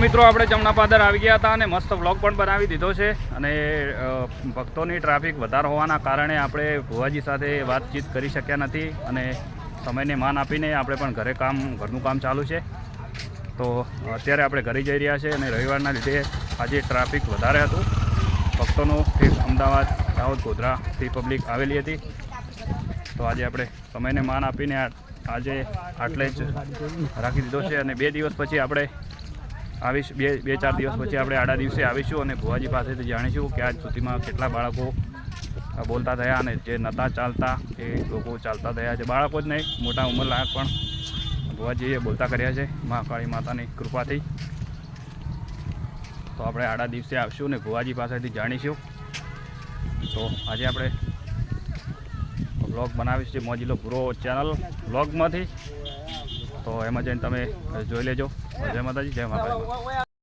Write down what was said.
મિત્રો આપણે જમનાપાદર આવી ગયા હતા અને મસ્ત વ્લોગ પણ બનાવી દીધો છે અને ભક્તોની ટ્રાફિક વધારે હોવાના કારણે આપણે ભુવાજી સાથે વાતચીત કરી શક્યા નથી અને સમયને માન આપીને આપણે પણ ઘરનું કામ ચાલુ છે. તો અત્યારે આપણે ઘરે જઈ રહ્યા છીએ અને રવિવારના લીધે આજે ટ્રાફિક વધારે હતું. ભક્તોનું અમદાવાદ, દાહોદ, ગોધરાથી પબ્લિક આવેલી હતી. તો આજે આપણે સમયને માન આપીને આજે આટલે જ રાખી દીધો છે અને 2 દિવસ પછી આપણે આવીશું. 2-4 દિવસ પછી આપણે આડા દિવસે આવીશું અને ભુવાજી પાસેથી જાણીશું કે આજ સુધીમાં કેટલા બાળકો બોલતા થયા અને જે નહોતા ચાલતા એ લોકો ચાલતા થયા છે. બાળકો જ નહીં, મોટા ઉંમરલાયક પણ ભુવાજીએ બોલતા કર્યા છે મહાકાળી માતાની કૃપાથી. તો આપણે આડા દિવસે આવશું અને ભુવાજી પાસેથી જાણીશું. તો આજે આપણે વ્લોગ બનાવીશું મોજીલો પૂરો ચેનલ વ્લોગમાંથી. તો એમાં જઈને તમે જોઈ લેજો. જય માતાજી, જય મહાકાળી.